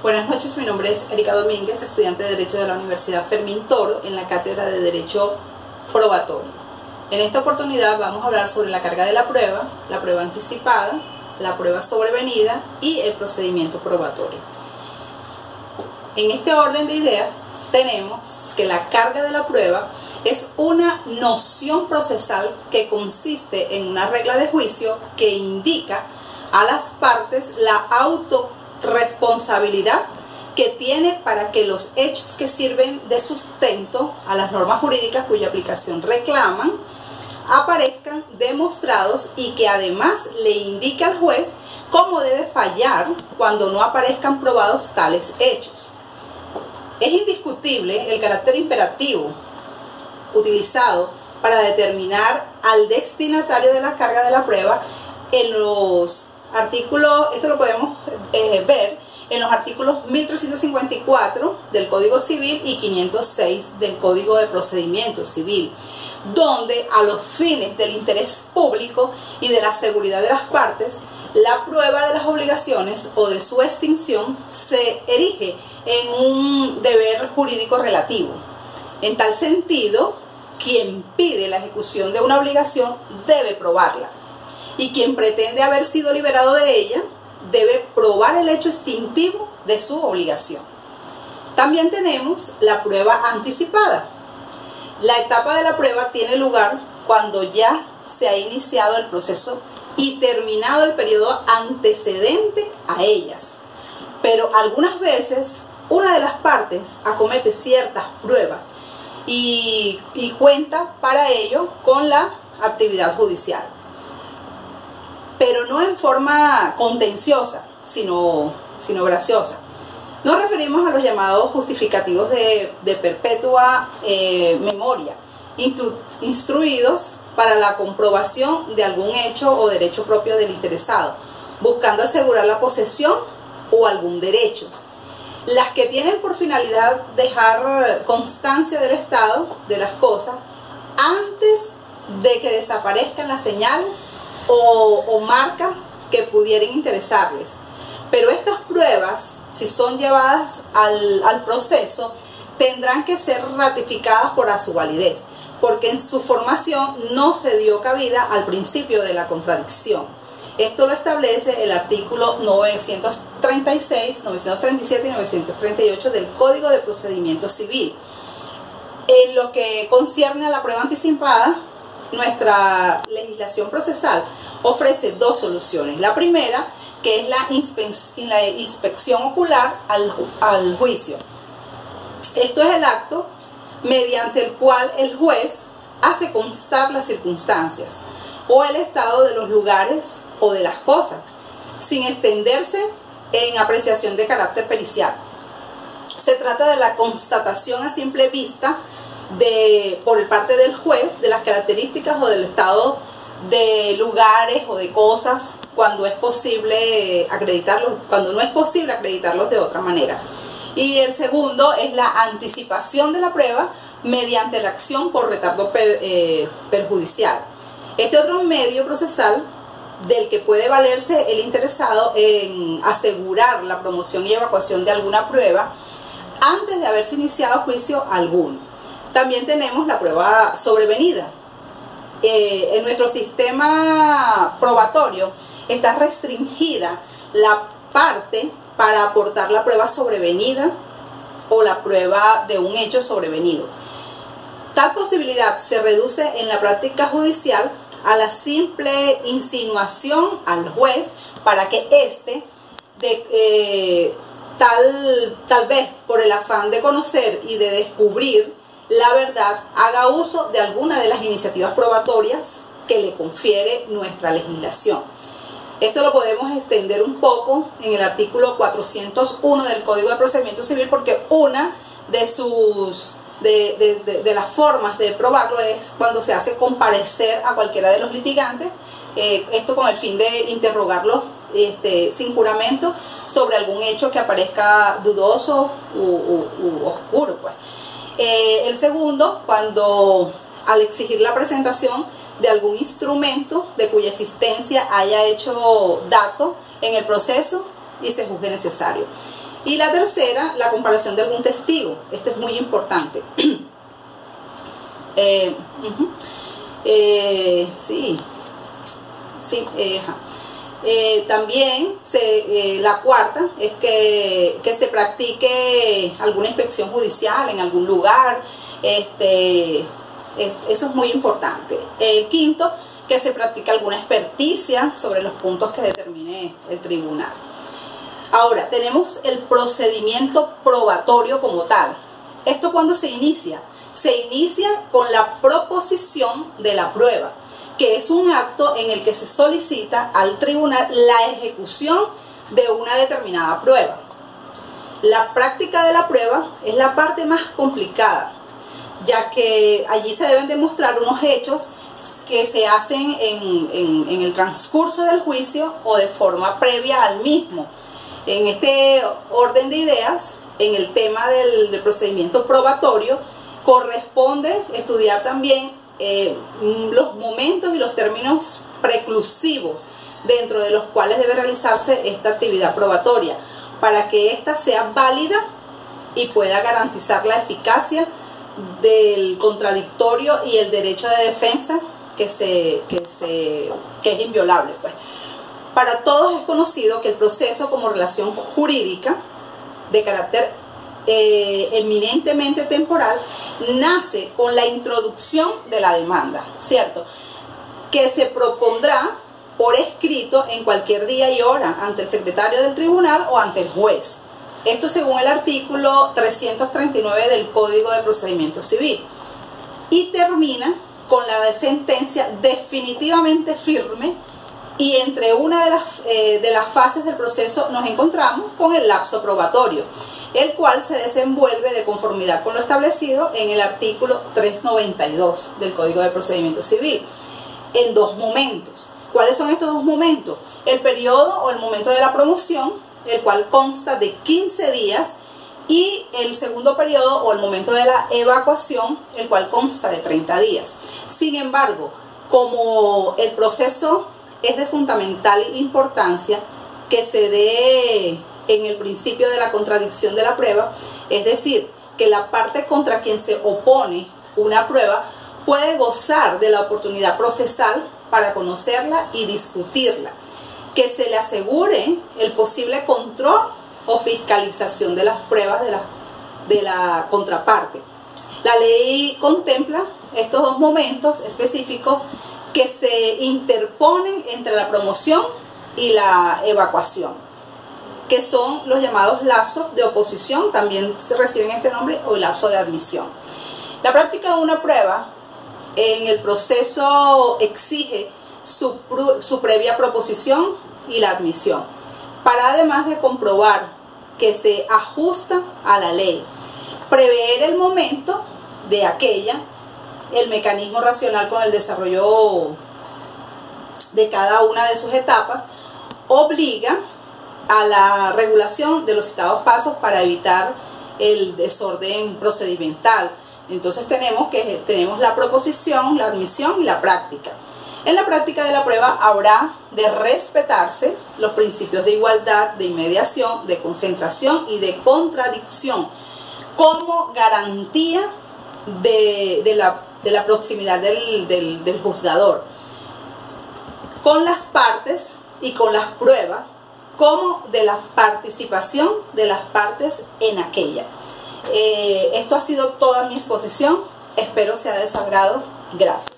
Buenas noches, mi nombre es Erika Domínguez, estudiante de Derecho de la Universidad Fermín Toro en la Cátedra de Derecho Probatorio. En esta oportunidad vamos a hablar sobre la carga de la prueba anticipada, la prueba sobrevenida y el procedimiento probatorio. En este orden de ideas tenemos que la carga de la prueba es una noción procesal que consiste en una regla de juicio que indica a las partes la autorresponsabilidad que tiene para que los hechos que sirven de sustento a las normas jurídicas cuya aplicación reclaman aparezcan demostrados y que además le indica al juez cómo debe fallar cuando no aparezcan probados tales hechos. Es indiscutible el carácter imperativo utilizado para determinar al destinatario de la carga de la prueba en los artículos, esto lo podemos ver en los artículos 1354 del Código Civil y 506 del Código de Procedimiento Civil, donde a los fines del interés público y de la seguridad de las partes, la prueba de las obligaciones o de su extinción se erige en un deber jurídico relativo. En tal sentido, quien pide la ejecución de una obligación debe probarla, y quien pretende haber sido liberado de ella debe probar el hecho extintivo de su obligación. También tenemos la prueba anticipada. La etapa de la prueba tiene lugar cuando ya se ha iniciado el proceso y terminado el periodo antecedente a ellas, pero algunas veces una de las partes acomete ciertas pruebas y cuenta para ello con la actividad judicial, pero no en forma contenciosa, sino graciosa. Nos referimos a los llamados justificativos de perpetua memoria, instruidos para la comprobación de algún hecho o derecho propio del interesado, buscando asegurar la posesión o algún derecho. Las que tienen por finalidad dejar constancia del estado de las cosas antes de que desaparezcan las señales o marcas que pudieran interesarles. Pero estas pruebas, si son llevadas al proceso, tendrán que ser ratificadas por su validez, porque en su formación no se dio cabida al principio de la contradicción. Esto lo establece el artículo 936, 937 y 938 del Código de Procedimiento Civil. En lo que concierne a la prueba anticipada, nuestra legislación procesal ofrece dos soluciones. La primera, que es la inspección ocular al juicio. Esto es el acto mediante el cual el juez hace constar las circunstancias o el estado de los lugares o de las cosas, sin extenderse en apreciación de carácter pericial. Se trata de la constatación a simple vista por parte del juez de las características o del estado de lugares o de cosas cuando es posible acreditarlos, cuando no es posible acreditarlos de otra manera. Y el segundo es la anticipación de la prueba mediante la acción por retardo perjudicial. Este otro medio procesal del que puede valerse el interesado en asegurar la promoción y evacuación de alguna prueba antes de haberse iniciado juicio alguno. También tenemos la prueba sobrevenida. En nuestro sistema probatorio está restringida la parte para aportar la prueba sobrevenida o la prueba de un hecho sobrevenido. Tal posibilidad se reduce en la práctica judicial a la simple insinuación al juez para que éste, tal vez por el afán de conocer y de descubrir la verdad, haga uso de alguna de las iniciativas probatorias que le confiere nuestra legislación. Esto lo podemos extender un poco en el artículo 401 del Código de Procedimiento Civil, porque una de las formas de probarlo es cuando se hace comparecer a cualquiera de los litigantes, esto con el fin de interrogarlos sin juramento sobre algún hecho que aparezca dudoso u oscuro, pues. El segundo, cuando al exigir la presentación de algún instrumento de cuya existencia haya hecho dato en el proceso y se juzgue necesario. Y la tercera, la comparación de algún testigo. Esto es muy importante. También la cuarta es que se practique alguna inspección judicial en algún lugar. Eso es muy importante. El quinto, que se practique alguna experticia sobre los puntos que determine el tribunal. Ahora, tenemos el procedimiento probatorio como tal. ¿Esto cuándo se inicia? Se inicia con la proposición de la prueba, que es un acto en el que se solicita al tribunal la ejecución de una determinada prueba. La práctica de la prueba es la parte más complicada, ya que allí se deben demostrar unos hechos que se hacen en el transcurso del juicio o de forma previa al mismo. En este orden de ideas, en el tema del procedimiento probatorio, corresponde estudiar también los momentos y los términos preclusivos dentro de los cuales debe realizarse esta actividad probatoria, para que ésta sea válida y pueda garantizar la eficacia del contradictorio y el derecho de defensa que es inviolable, pues. Para todos es conocido que el proceso como relación jurídica de carácter eminentemente temporal nace con la introducción de la demanda, ¿cierto? Que se propondrá por escrito en cualquier día y hora ante el secretario del tribunal o ante el juez. Esto según el artículo 339 del Código de Procedimiento Civil. Y termina con la sentencia definitivamente firme, y entre una de las fases del proceso nos encontramos con el lapso probatorio, el cual se desenvuelve de conformidad con lo establecido en el artículo 392 del Código de Procedimiento Civil, en dos momentos. ¿Cuáles son estos dos momentos? El periodo o el momento de la promoción, el cual consta de 15 días, y el segundo periodo o el momento de la evacuación, el cual consta de 30 días. Sin embargo, como el proceso es de fundamental importancia que se dé en el principio de la contradicción de la prueba, es decir, que la parte contra quien se opone una prueba puede gozar de la oportunidad procesal para conocerla y discutirla, que se le asegure el posible control o fiscalización de las pruebas de la contraparte. La ley contempla estos dos momentos específicos que se interponen entre la promoción y la evacuación, que son los llamados lapsos de oposición, también se reciben ese nombre, o el lapso de admisión. La práctica de una prueba en el proceso exige su previa proposición y la admisión, para además de comprobar que se ajusta a la ley, prever el momento de aquella, el mecanismo racional con el desarrollo de cada una de sus etapas, obliga a la regulación de los citados pasos para evitar el desorden procedimental. Entonces tenemos la proposición, la admisión y la práctica. En la práctica de la prueba habrá de respetarse los principios de igualdad, de inmediación, de concentración y de contradicción como garantía de la proximidad del juzgador con las partes y con las pruebas, como de la participación de las partes en aquella. Esto ha sido toda mi exposición. Espero sea de su agrado. Gracias.